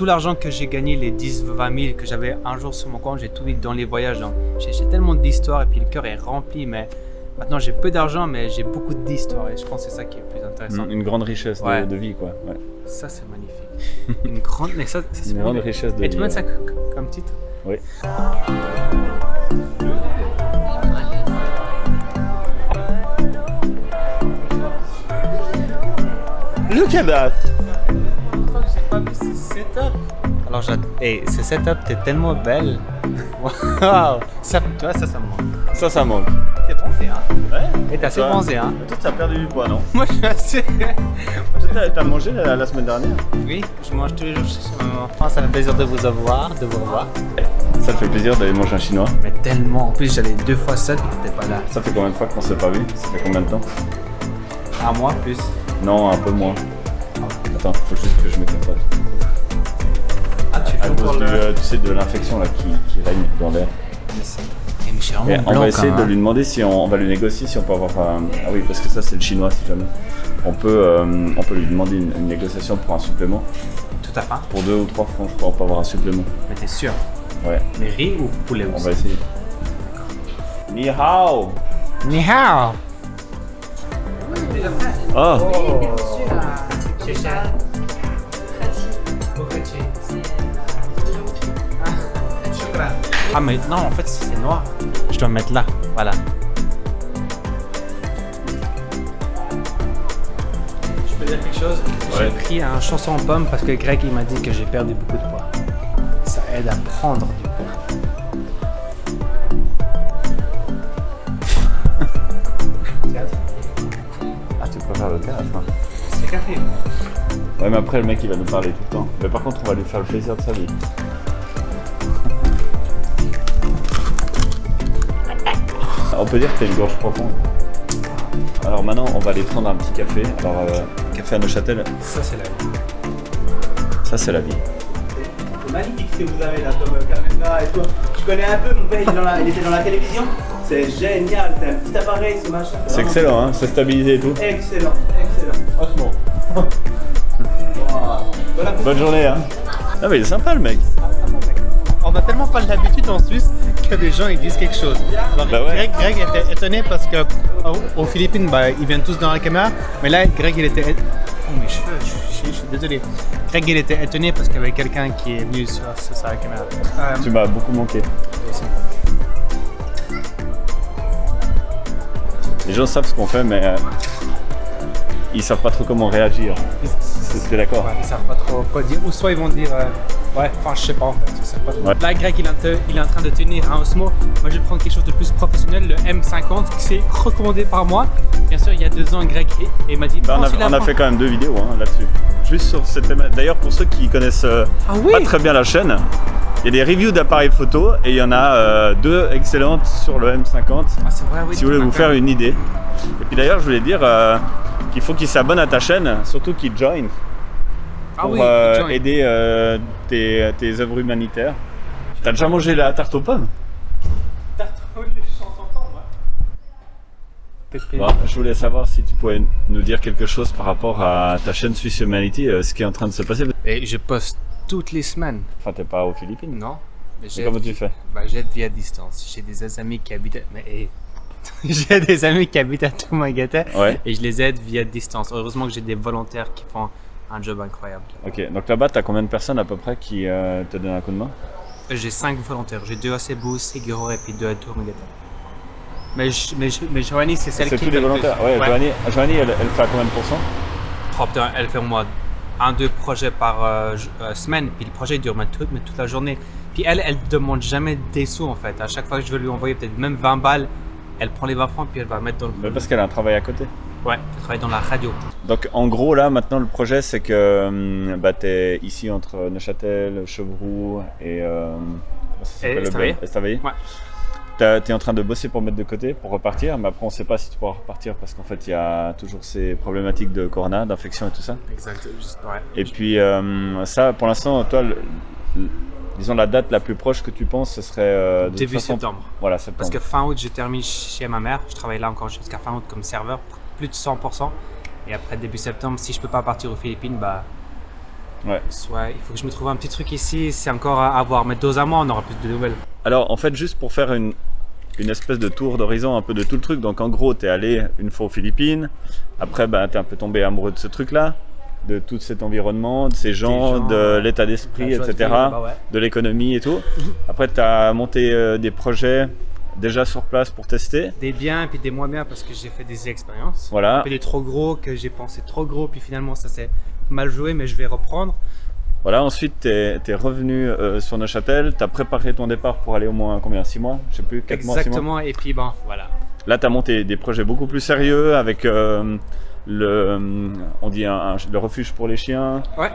tout l'argent que j'ai gagné, les 10-20 000 que j'avais un jour sur mon compte, j'ai tout mis dans les voyages. Donc, j'ai tellement d'histoires et puis le cœur est rempli. Mais maintenant, j'ai peu d'argent, mais j'ai beaucoup d'histoires. Et je pense que c'est ça qui est le plus intéressant. Une grande richesse Ouais. de vie, quoi. Ouais. Ça, c'est magnifique. Une grande, mais ça c'est Une grande richesse de vie. Et tu mets ça comme titre? Oui. Look at that! J'ai pas vu ce setup. Alors j'adore. Hey, ce setup, t'es tellement belle. Waouh! Ça, tu vois, ça me manque. Ça manque. T'es bronzé, hein? Ouais. Et t'as assez Toi- bronzé, hein? Toi, t'as perdu du poids, non? Moi, je suis assez. T'as mangé la semaine dernière? Oui, je mange tous les jours chez maman. Ça fait plaisir de vous revoir. Ça te fait plaisir d'aller manger un chinois? Mais tellement. En plus, j'allais 2 fois seul et t'étais pas là. Ça fait combien de fois qu'on s'est pas vu? Ça fait combien de temps? Un mois plus. Non, un peu moins. Attends, faut juste que je m'écarte. Ah, tu À cause tu sais, de l'infection là qui règne dans l'air. Mais je suis Et vraiment on blanc va essayer quand de même. lui demander si on va lui négocier si on peut avoir ah oui, parce que ça c'est le chinois si jamais. On peut lui demander une négociation pour un supplément. Tout à fait. Pour 2 ou 3 francs, je crois, on peut avoir un supplément. Mais t'es sûr? Ouais, Mais riz ou poulet on aussi? va essayer. Ni hao! Ni hao! Oh! Ah mais non, en fait c'est noir. Je dois me mettre là, voilà. Je peux dire quelque chose? Ouais. J'ai pris un chanson en pomme parce que Greg il m'a dit que j'ai perdu beaucoup de poids. Ça aide à prendre du poids. Ah, tu préfères le thé à la fin? C'est café. Ouais, mais après le mec il va nous parler tout le temps. Mais par contre, on va lui faire le plaisir de sa vie. On peut dire que t'as une gorge profonde. Alors maintenant, on va aller prendre un petit café. Alors, café à Neuchâtel, Ça c'est la vie. ça c'est la vie. C'est magnifique ce que vous avez là comme caméra et tout. Tu connais un peu, mon père il était dans la télévision. C'est génial, c'est un petit appareil ce machin. C'est excellent, hein, c'est stabilisé et tout. Excellent, excellent. Franchement. Wow. Voilà. Bonne journée, hein. Ah mais il est sympa le mec. On a tellement pas l'habitude en Suisse que des gens ils disent quelque chose. Alors, Bah ouais. Greg était étonné parce que aux Philippines, bah, ils viennent tous dans la caméra. Mais là, Greg il était. Oh mes cheveux, je suis désolé. Greg il était étonné parce qu'il y avait quelqu'un qui est venu sur sa caméra. Tu m'as beaucoup manqué. Les gens savent ce qu'on fait, mais ils savent pas trop comment réagir. T'es d'accord? Ouais, ils savent pas trop quoi dire. Ou soit ils vont dire. Ouais, enfin je sais pas en fait. Ils savent pas trop. Ouais. Là, Greg il est en train de tenir un Osmo. Moi je vais prendre quelque chose de plus professionnel, le M50, qui s'est recommandé par moi. Bien sûr, il y a 2 ans, Greg et il m'a dit. Bah, prends celui-là, on a prends. fait quand même 2 vidéos hein, là-dessus. Juste sur cette thématique. D'ailleurs, pour ceux qui connaissent Ah oui. pas très bien la chaîne, il y a des reviews d'appareils photo et il y en a 2 excellentes sur le M50. Ah, c'est vrai, oui. Si vous voulez vous faire une idée. Et puis d'ailleurs, je voulais dire qu'il faut qu'ils s'abonnent à ta chaîne, surtout qu'ils join Ah pour oui, join. aider tes œuvres humanitaires. T'as déjà mangé la tarte aux pommes? Bon, je voulais savoir si tu pouvais nous dire quelque chose par rapport à ta chaîne Swiss Humanity, ce qui est en train de se passer. Et je poste toutes les semaines. Enfin, t'es pas aux Philippines. Non. Mais Et comment tu fais? Bah, j'aide via distance. J'ai des amis qui habitent. J'ai des amis qui habitent à Tuamagata Ouais. et je les aide via distance. Heureusement que j'ai des volontaires qui font un job incroyable. Ok, donc là-bas, t'as combien de personnes à peu près qui te donnent un coup de main? J'ai 5 volontaires. J'ai 2 à Cebu, Seguro et puis 2 à Tuamagata. Mais Joanie, c'est celle C'est qui tous fait les le volontaires. plus. Ouais, Joanie, elle fait à combien de pourcents? Oh, putain, elle fait au moins 1-2 projets par semaine. Puis le projet dure toute la journée. Puis elle demande jamais des sous en fait. À chaque fois que je veux lui envoyer peut-être même 20 balles, elle prend les 20 francs puis elle va mettre dans le. Mais parce qu'elle a un travail à côté. Ouais, elle travaille dans la radio. Donc en gros là maintenant le projet c'est que t'es ici entre Neuchâtel, Chevroux et comment ça s'appelle, Estavayer. Estavayer. Ouais. T'es en train de bosser pour mettre de côté, pour repartir, mais après on sait pas si tu pourras repartir parce qu'en fait il y a toujours ces problématiques de corona, d'infection et tout ça. Exact. Juste, ouais. Et puis ça pour l'instant toi disons la date la plus proche que tu penses ce serait de toute Début façon- septembre. Voilà, septembre. Parce que fin août, je termine chez ma mère. Je travaille là encore jusqu'à fin août comme serveur, plus de 100%. Et après début septembre, si je peux pas partir aux Philippines, bah Ouais. Soit il faut que je me trouve un petit truc ici, c'est encore à voir. Mais dans un mois, on aura plus de nouvelles. Alors, en fait, juste pour faire une espèce de tour d'horizon un peu de tout le truc. Donc, en gros, tu es allé une fois aux Philippines. Après, tu es un peu tombé amoureux de ce truc-là, de tout cet environnement, de ces gens, de l'état d'esprit, la joie de etc., vivre, bah ouais. de l'économie et tout. Après, tu as monté des projets déjà sur place pour tester. Des biens et puis des moins bien parce que j'ai fait des expériences. Voilà. Puis des trop gros que j'ai pensé trop gros, puis finalement ça s'est mal joué, mais je vais reprendre. Voilà, ensuite tu es revenu sur Neuchâtel, tu as préparé ton départ pour aller au moins combien, 6 mois? Je sais plus, 4 mois, 6 mois. Exactement, et puis bon, voilà. Là, tu as monté des projets beaucoup plus sérieux avec on dit le refuge pour les chiens, Ouais.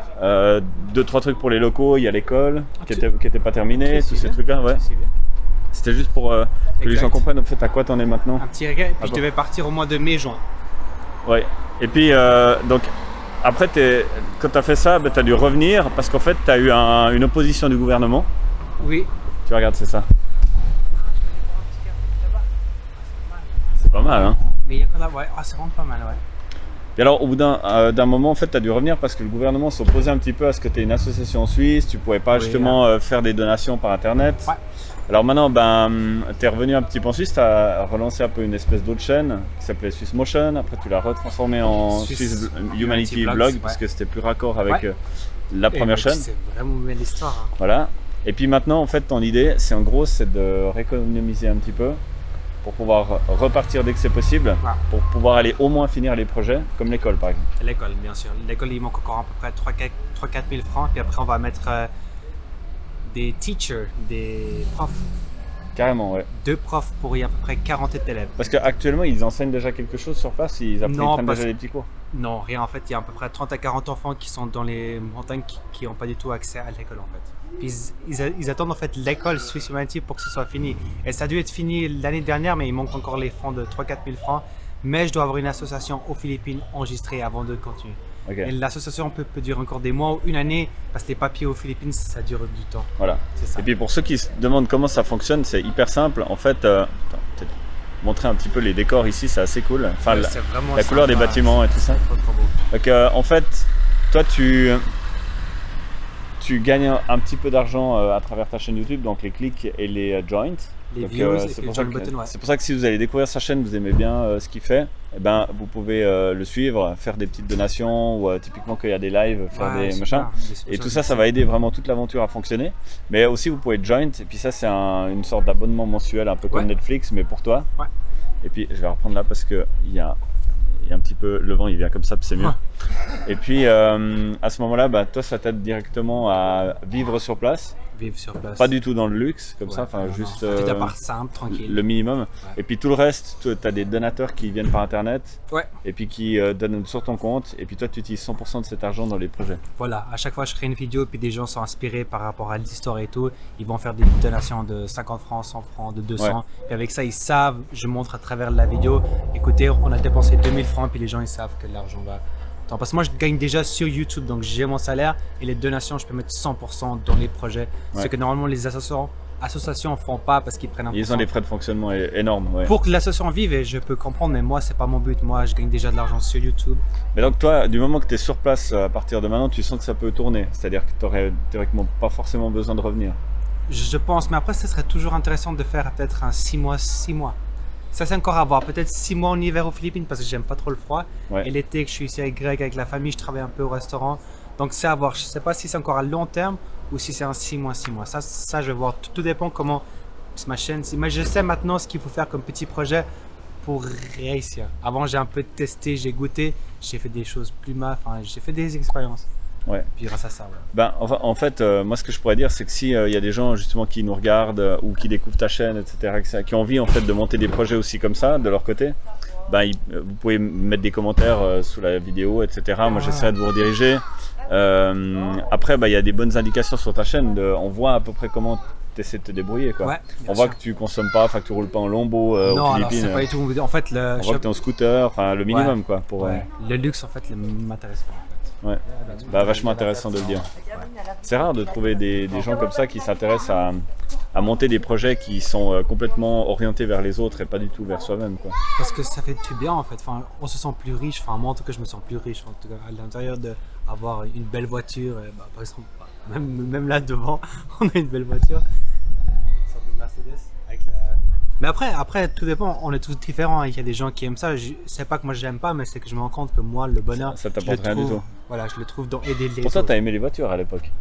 2-3 trucs pour les locaux, il y a l'école Ah, qui était pas terminée, tous ces trucs-là. Ouais. C'est bien. C'était juste pour que les Exact. gens comprennent en fait à quoi t'en es maintenant. Un petit regret, et puis Ah je bon. devais partir au mois de mai-juin. Ouais. Et puis, donc, après, quand tu as fait ça, tu as dû revenir parce qu'en fait, tu as eu une opposition du gouvernement. Oui. Tu regardes, c'est ça. C'est pas mal, hein. Mais il y a quoi là? Ouais, c'est vraiment pas mal, ouais. Et alors, au bout d'un moment, en fait, tu as dû revenir parce que le gouvernement s'opposait un petit peu à ce que tu es une association suisse, tu pouvais pas Oui, justement faire des donations par Internet. Ouais. Alors maintenant, tu es revenu un petit peu en Suisse, tu as relancé un peu une espèce d'autre chaîne qui s'appelait Swiss Motion, après tu l'as retransformé en Swiss Humanity Blogs, Blog ouais. parce que c'était plus raccord avec Ouais. la première chaîne. C'est vraiment une belle histoire. Hein. Voilà. Et puis maintenant, en fait, ton idée, c'est en gros, c'est de rééconomiser un petit peu pour pouvoir repartir dès que c'est possible, Ouais. pour pouvoir aller au moins finir les projets, comme l'école par exemple. L'école, bien sûr. L'école, il manque encore à peu près 3-4 000 francs. Puis après, on va mettre des teachers, des profs. Carrément, ouais. 2 profs pour y à peu près 40 élèves. Parce qu'actuellement, ils enseignent déjà quelque chose sur place, ils Non, prennent parce- déjà des petits cours. Non, rien. En fait, il y a à peu près 30 à 40 enfants qui sont dans les montagnes qui n'ont pas du tout accès à l'école, en fait. Puis ils attendent en fait l'école Swiss Humanity pour que ce soit fini. Et ça a dû être fini l'année dernière, mais il manque encore les fonds de 3-4 000 francs. Mais je dois avoir une association aux Philippines enregistrée avant de continuer. Ok, Et l'association peut durer encore des mois ou une année, parce que les papiers aux Philippines, ça dure du temps. voilà. C'est ça. Et puis pour ceux qui se demandent comment ça fonctionne, c'est hyper simple. En fait, attends, peut-être montrer un petit peu les décors ici, c'est assez cool. Enfin, C'est vraiment la couleur des sympa. bâtiments et tout ça. C'est trop beau. Donc en fait, toi tu gagnes un petit peu d'argent à travers ta chaîne YouTube, donc les clics et les joints. Les Donc, views et c'est les pour ça join que- button, ouais. c'est pour ça que si vous allez découvrir sa chaîne, vous aimez bien ce qu'il fait, eh ben, vous pouvez le suivre, faire des petites donations ou typiquement quand il y a des lives, faire Ouais, des super. machins. Des Et tout ça, ça va aider vraiment toute l'aventure à fonctionner. Mais aussi, vous pouvez joint, et puis ça, c'est une sorte d'abonnement mensuel, un peu comme Ouais. Netflix, mais pour toi. Ouais. Et puis, je vais reprendre là parce qu'il y a un petit peu, le vent, il vient comme ça, puis c'est mieux. Ouais. Et puis, à ce moment-là, toi, ça t'aide directement à vivre sur place. Vivre sur place. Pas du tout dans le luxe, comme Ouais, ça, enfin, non, juste non. Petit appart simple, tranquille. le minimum. Et puis tout le reste, tu as des donateurs qui viennent par internet Ouais. et puis qui donnent sur ton compte. Et puis toi, tu utilises 100% de cet argent dans les projets. Voilà, à chaque fois je crée une vidéo, puis des gens sont inspirés par rapport à l'histoire et tout. Ils vont faire des donations de 50 francs, 100 francs, de 200. Et avec ça, ils savent, je montre à travers la vidéo, écoutez, on a dépensé 2000 francs, puis les gens ils savent que l'argent va. Attends, parce que moi je gagne déjà sur YouTube, donc j'ai mon salaire et les donations, je peux mettre 100% dans les projets. Ouais. Ce que normalement les associations font pas parce qu'ils prennent un Ils ont des frais de fonctionnement énormes. Ouais. Pour que l'association vive, et je peux comprendre, mais moi c'est pas mon but. Moi je gagne déjà de l'argent sur YouTube. Mais donc toi, du moment que tu es sur place à partir de maintenant, tu sens que ça peut tourner. C'est-à-dire que tu n'aurais théoriquement pas forcément besoin de revenir. Je pense, mais après, ce serait toujours intéressant de faire peut-être un 6 mois. Ça, c'est encore à voir. Peut-être 6 mois en hiver aux Philippines parce que j'aime pas trop le froid. Ouais. Et l'été, que je suis ici avec Greg, avec la famille, je travaille un peu au restaurant. Donc, c'est à voir. Je sais pas si c'est encore à long terme ou si c'est un 6 mois. Ça, je vais voir. Tout dépend comment c'est ma chaîne. Mais je sais maintenant ce qu'il faut faire comme petit projet pour réussir. Avant, j'ai un peu testé, j'ai goûté, j'ai fait des choses plus mal. Enfin, j'ai fait des expériences. Ouais. Puis grâce à ça, ouais. En fait, moi ce que je pourrais dire, c'est que si il y a des gens justement qui nous regardent ou qui découvrent ta chaîne, etc., qui ont envie en fait de monter des projets aussi comme ça de leur côté, vous pouvez mettre des commentaires sous la vidéo, etc. Moi j'essaierai de vous rediriger. Après, il y a des bonnes indications sur ta chaîne. On voit à peu près comment tu essaies de te débrouiller, quoi. Ouais, On voit que tu consommes pas, enfin que tu roules pas en Lombo non, aux alors Philippines. c'est pas du tout. En fait, On voit que tu es en scooter, enfin le minimum, quoi. Pour, ouais. Le luxe, en fait, m'intéresse pas. En fait. Ouais. Vachement intéressant de le dire. C'est rare de trouver des gens comme ça qui s'intéressent à monter des projets qui sont complètement orientés vers les autres et pas du tout vers soi-même, quoi. Parce que ça fait du bien en fait. Enfin, on se sent plus riche. Enfin, moi en tout cas, je me sens plus riche en tout cas à l'intérieur d'avoir une belle voiture. Par exemple, même là devant, on a une belle voiture. Une sorte de Mercedes avec la. Mais après, tout dépend. On est tous différents. Il y a des gens qui aiment ça. C'est pas que moi j'aime pas, mais c'est que je me rends compte que moi, le bonheur, Ça je le t'apporte rien du trouve. tout. Voilà, je le trouve dans aider les Pour ça, autres. t'as aimé les voitures à l'époque.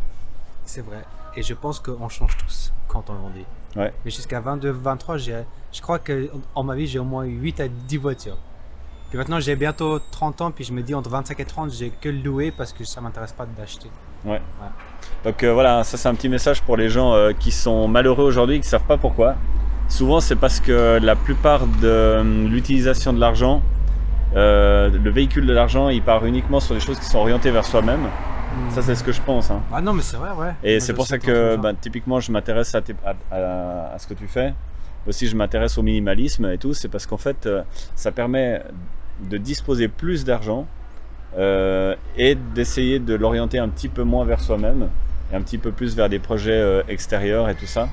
C'est vrai. Et je pense qu'on change tous quand on grandit. Ouais. Mais jusqu'à 22, 23, je crois qu'en ma vie, j'ai au moins eu 8 à 10 voitures. Puis maintenant, j'ai bientôt 30 ans, puis je me dis entre 25 et 30, j'ai que loué parce que ça m'intéresse pas d'acheter. Ouais. Donc voilà, ça c'est un petit message pour les gens qui sont malheureux aujourd'hui, qui savent pas pourquoi. Souvent, c'est parce que la plupart de l'utilisation de l'argent, le véhicule de l'argent, il part uniquement sur des choses qui sont orientées vers soi-même. Ça, c'est ce que je pense, hein. Ah non, mais c'est vrai, ouais. Et Moi, c'est je pour sais ça quand que on bah, typiquement je m'intéresse à ce que tu fais. Aussi je m'intéresse au minimalisme et tout, c'est parce qu'en fait ça permet de disposer plus d'argent et d'essayer de l'orienter un petit peu moins vers soi-même et un petit peu plus vers des projets extérieurs et tout ça.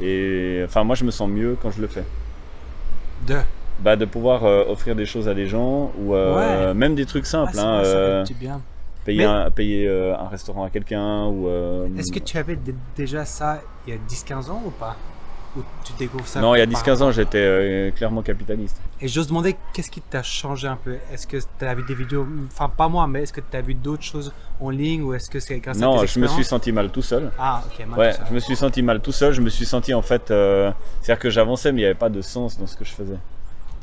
Et enfin moi je me sens mieux quand je le fais. De pouvoir offrir des choses à des gens ou Ouais. même des trucs simples. c'est hein, vrai, ça fait du bien. payer un restaurant à quelqu'un ou Est-ce que tu avais déjà ça il y a 10-15 ans ou pas? Ou tu découvres ça? non, il y a par 10-15 ans, j'étais clairement capitaliste. Et j'ose demander, qu'est-ce qui t'a changé un peu? Est-ce que tu as vu des vidéos, enfin pas moi, mais est-ce que tu as vu d'autres choses en ligne ou est-ce que c'est grâce à tes Non, je me expériences? suis senti mal tout seul. Ah, ok, moi, Ouais, tout ça. je me suis senti mal tout seul. Je me suis senti en fait, c'est-à-dire que j'avançais, mais il n'y avait pas de sens dans ce que je faisais.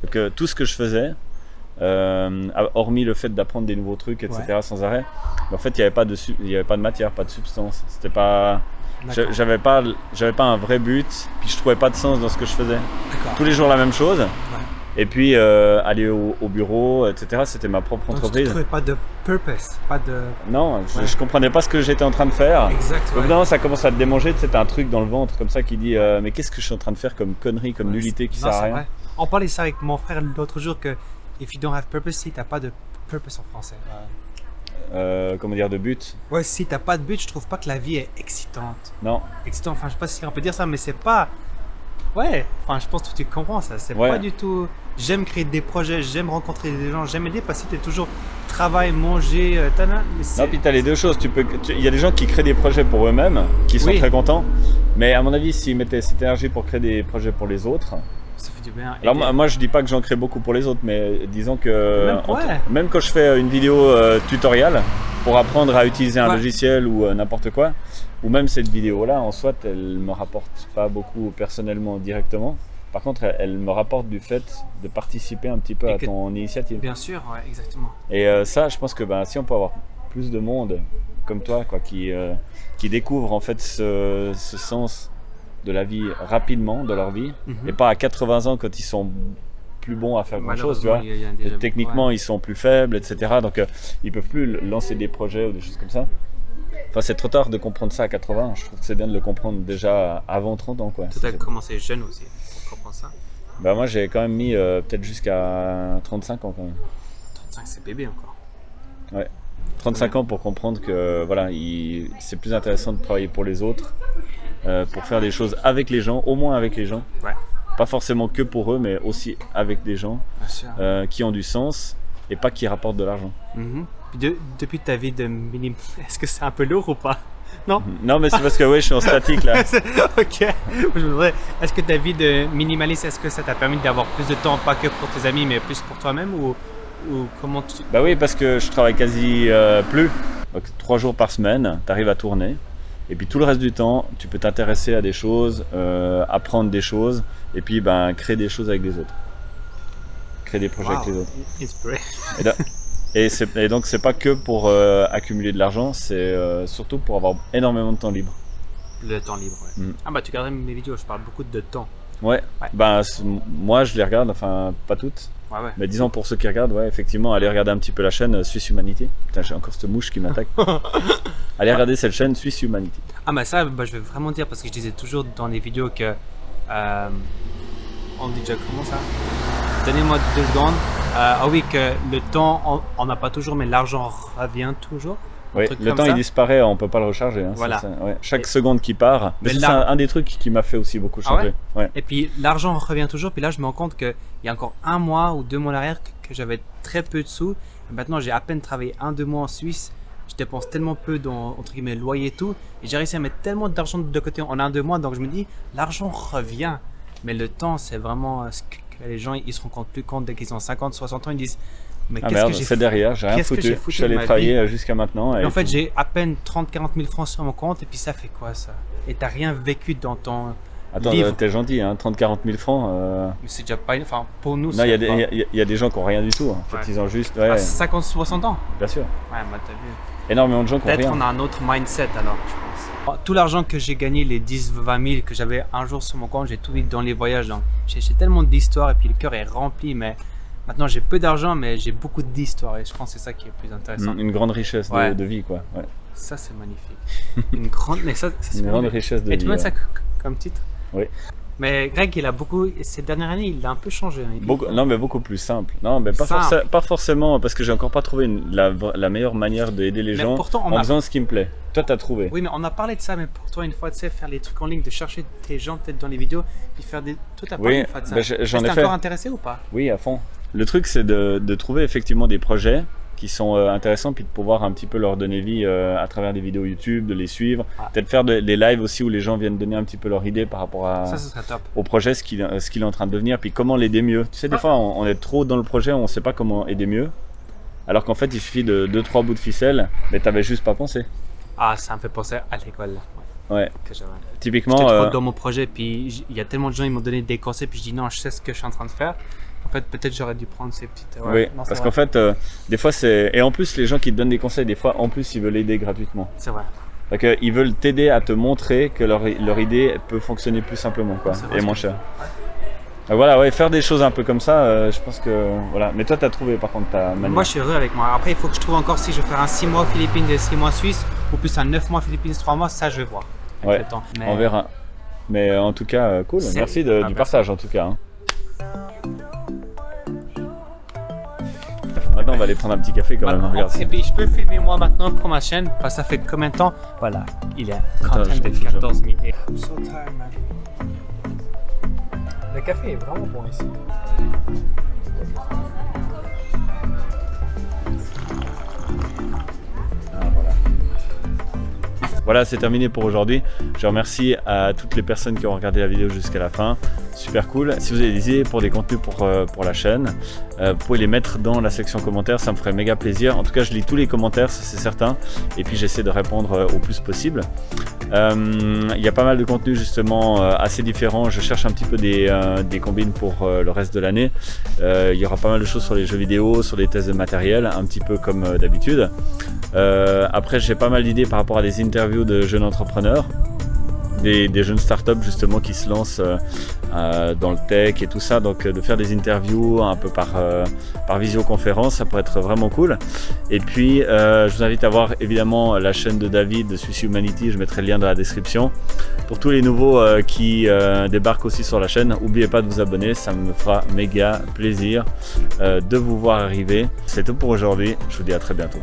Donc tout ce que je faisais, hormis le fait d'apprendre des nouveaux trucs, etc., sans arrêt, en fait, il n'y avait pas de matière, pas de substance. C'était pas, D'accord. j'avais pas un vrai but. Puis je trouvais pas de sens dans ce que je faisais. D'accord. Tous les jours la même chose. Ouais. Et puis aller au bureau, etc. C'était ma propre Donc, tu entreprise. trouvais pas de purpose, pas de. Non, Ouais. je comprenais pas ce que j'étais en train de faire. Exact. Au bout Ouais. d'un moment, ça commence à te démanger, tu sais, t'as un truc dans le ventre comme ça qui dit mais qu'est-ce que je suis en train de faire comme connerie, comme Ouais, nullité qui non, sert à c'est rien. vrai. On parlait ça avec mon frère l'autre jour que if you don't have purpose, si t'as pas de purpose en français. Comment dire, de but. Ouais, si t'as pas de but, je trouve pas que la vie est excitante. Non, Excitant, enfin je sais pas si on peut dire ça, mais c'est pas. Ouais, enfin je pense que tu comprends ça. C'est Ouais. pas du tout. J'aime créer des projets, j'aime rencontrer des gens, j'aime aider parce que t'es toujours travail, manger, mais c'est. non, puis t'as les deux choses. Il y a des gens qui créent des projets pour eux-mêmes, qui sont Oui. très contents. Mais à mon avis, s'ils mettaient cette énergie pour créer des projets pour les autres. Ça fait du bien. Alors aider. moi je dis pas que j'en crée beaucoup pour les autres, mais disons que Même, ouais. même quand je fais une vidéo tutoriel pour apprendre à utiliser un Ouais. logiciel ou n'importe quoi, ou même cette vidéo-là, en soi, elle me rapporte pas beaucoup personnellement directement. Par contre, elle me rapporte du fait de participer un petit peu Et à que- ton initiative. Bien sûr, ouais, exactement. Et ça, je pense que si on peut avoir plus de monde comme toi, quoi, qui découvre en fait ce sens de la vie rapidement dans leur vie, Mhm. et pas à 80 ans quand ils sont plus bons à faire grand chose, tu vois. Malheureusement, il y a déjà- Techniquement, ouais. ils sont plus faibles, etc. Donc, ils peuvent plus lancer des projets ou des choses comme ça. Enfin, c'est trop tard de comprendre ça à 80. Je trouve que c'est bien de le comprendre déjà avant 30 ans, quoi. Tout a commencé jeune aussi. On comprend ça. Moi, j'ai quand même mis peut-être jusqu'à 35 ans, quand même. 35, c'est bébé encore. 35 ans pour comprendre que voilà, c'est plus intéressant de travailler pour les autres, pour faire des choses avec les gens, au moins avec les gens. Ouais. Pas forcément que pour eux, mais aussi avec des gens Bien sûr. qui ont du sens et pas qui rapportent de l'argent. Mhm. Puis depuis ta vie de minime, est-ce que c'est un peu lourd ou pas? Non. Non, mais c'est parce que ouais, je suis en statique là. Ok. Je voudrais. Est-ce que ta vie de minimaliste, est-ce que ça t'a permis d'avoir plus de temps, pas que pour tes amis, mais plus pour toi-même ou comment tu. Bah oui, parce que je travaille quasi plus. Donc 3 jours par semaine, tu arrives à tourner. Et puis tout le reste du temps, tu peux t'intéresser à des choses, apprendre des choses, et puis créer des choses avec les autres. Créer des projets avec les autres. Inspiré. Et donc c'est pas que pour accumuler de l'argent, c'est surtout pour avoir énormément de temps libre. Le temps libre, ouais. Mm. Ah bah tu regarderais mes vidéos, je parle beaucoup de temps. Ouais. Ouais. Moi je les regarde, enfin pas toutes. Ouais, ouais. Mais disons pour ceux qui regardent, ouais, effectivement, allez regarder un petit peu la chaîne Swiss Humanity. Putain, j'ai encore cette mouche qui m'attaque. Allez regarder cette chaîne Swiss Humanity. Ah bah ça, bah, je vais vraiment dire parce que je disais toujours dans les vidéos que on dit déjà comment ça? Donnez-moi 2 secondes. Ah oui, que le temps on n'a pas toujours, mais l'argent revient toujours. Oui, truc le comme temps ça. il disparaît, on peut pas le recharger. Hein, Voilà. ouais. Chaque Et- seconde qui part. Mais Mais ça, là- c'est un des trucs qui m'a fait aussi beaucoup Ah ouais changer. Ouais. Et puis l'argent revient toujours. Puis là, je me rends compte qu'il y a encore 1 mois ou 2 mois en arrière que j'avais très peu de sous. Et maintenant, j'ai à peine travaillé 1-2 mois en Suisse. Je dépense tellement peu dans, entre guillemets, loyer et tout. Et j'ai réussi à mettre tellement d'argent de côté en 1-2 mois. Donc je me dis, l'argent revient. Mais le temps, c'est vraiment ce que les gens, ils se rendent plus compte dès qu'ils ont 50, 60 ans. Ils disent, mais Ah qu'est-ce merde, que j'ai c'est fait derrière, j'ai rien qu'est-ce que foutu. j'ai Je foutu suis de allé ma travailler vie jusqu'à maintenant. Et en fait, puis- j'ai à peine 30-40 000 francs sur mon compte. Et puis ça fait quoi ça? Et t'as rien vécu dans ton Attends, livre. t'es gentil, hein, 30-40 000 francs. Mais c'est déjà pas. Enfin, pour nous, Non, il y, a c'est des- pas- il y a des gens qui ont rien du tout. En fait, Ouais. ils ont juste. Ouais, à 50-60 ans. bien sûr. Ouais, bah t'as vu. Énormément de gens qui ont Peut-être rien. on a un autre mindset alors, je pense. Tout l'argent que j'ai gagné, les 10-20 000 que j'avais un jour sur mon compte, j'ai tout mis dans les voyages. Donc j'ai tellement d'histoires et puis le cœur est rempli. Mais maintenant j'ai peu d'argent, mais j'ai beaucoup d'histoires et je pense que c'est ça qui est le plus intéressant. Une grande richesse Ouais. de vie, quoi. Ouais. Ça c'est magnifique. Une grande, mais ça c'est Une grande magnifique. richesse de Et vie. tu mets ça ouais. comme titre? Oui. Mais Greg, il a beaucoup, ces dernières années, il a un peu changé. Hein. Non, mais beaucoup plus simple. Non, mais pas, Simple. pas forcément, parce que j'ai encore pas trouvé la meilleure manière d'aider les Mais gens pourtant, on en a- faisant ce qui me plaît. Toi, t'as trouvé. Oui, mais on a parlé de ça, mais pour toi, une fois, tu sais, faire les trucs en ligne, de chercher tes gens peut-être dans les vidéos, puis faire des. Toi, t'as Oui, parlé une fois de ça. bah, j'en ai T'es fait. encore intéressé ou pas? Oui, à fond. Le truc, c'est de trouver effectivement des projets qui sont intéressants, puis de pouvoir un petit peu leur donner vie à travers des vidéos YouTube, de les suivre. Ah. Peut-être faire des lives aussi où les gens viennent donner un petit peu leur idée par rapport à, Ça, ce serait top. au projet, ce qu'il est en train de devenir, puis comment l'aider mieux. Tu sais, des Ah. fois, on est trop dans le projet, on ne sait pas comment aider mieux. Alors qu'en fait, il suffit de 2-3 bouts de ficelle, mais t'avais juste pas pensé. Ah, ça me fait penser à l'école. Ouais. Que j'avais. Typiquement, J'étais trop dans mon projet, puis il y a tellement de gens qui m'ont donné des conseils, puis je dis non, je sais ce que je suis en train de faire. En fait, peut-être j'aurais dû prendre ces petites. Ouais, oui, non, c'est parce vrai. qu'en fait, des fois, c'est. Et en plus, les gens qui te donnent des conseils, des fois, en plus, ils veulent aider gratuitement. C'est vrai. Donc, ils veulent t'aider à te montrer que leur idée peut fonctionner plus simplement, quoi, C'est vrai, et ce moins que- cher. Voilà, ouais, faire des choses un peu comme ça, je pense que. Voilà. Mais toi, t'as trouvé par contre ta manière. Moi, je suis heureux avec moi. Après, il faut que je trouve encore si je veux faire un 6 mois aux Philippines et 6 mois Suisse, ou plus un 9 mois Philippines, 3 mois, ça, je vais voir. Avec Ouais, le temps. Mais- On verra. Mais en tout cas, cool. C'est- Merci Ah, du merci. partage, en tout cas. Hein. Maintenant, on va aller prendre un petit café quand même. Voilà. Regarde. Et puis je peux filmer moi maintenant pour ma chaîne, parce que ça fait combien de temps? Voilà, il est Attends, content je de bouge. 14 000. I'm so tired, man. Le café est vraiment bon ici. Voilà, c'est terminé pour aujourd'hui. Je remercie à toutes les personnes qui ont regardé la vidéo jusqu'à la fin. Super cool. Si vous avez des idées pour des contenus pour la chaîne, vous pouvez les mettre dans la section commentaires. Ça me ferait méga plaisir. En tout cas, je lis tous les commentaires, ça c'est certain. Et puis j'essaie de répondre au plus possible. Il y a pas mal de contenus justement assez différents. Je cherche un petit peu des combines pour le reste de l'année. Il y aura pas mal de choses sur les jeux vidéo, sur les tests de matériel, un petit peu comme d'habitude. Après, j'ai pas mal d'idées par rapport à des interviews de jeunes entrepreneurs, des jeunes startups justement qui se lancent dans le tech et tout ça. Donc de faire des interviews un peu par visioconférence, ça pourrait être vraiment cool. Et puis je vous invite à voir évidemment la chaîne de David de Swiss Humanity, je mettrai le lien dans la description. Pour tous les nouveaux qui débarquent aussi sur la chaîne, n'oubliez pas de vous abonner, ça me fera méga plaisir de vous voir arriver. C'est tout pour aujourd'hui, je vous dis à très bientôt.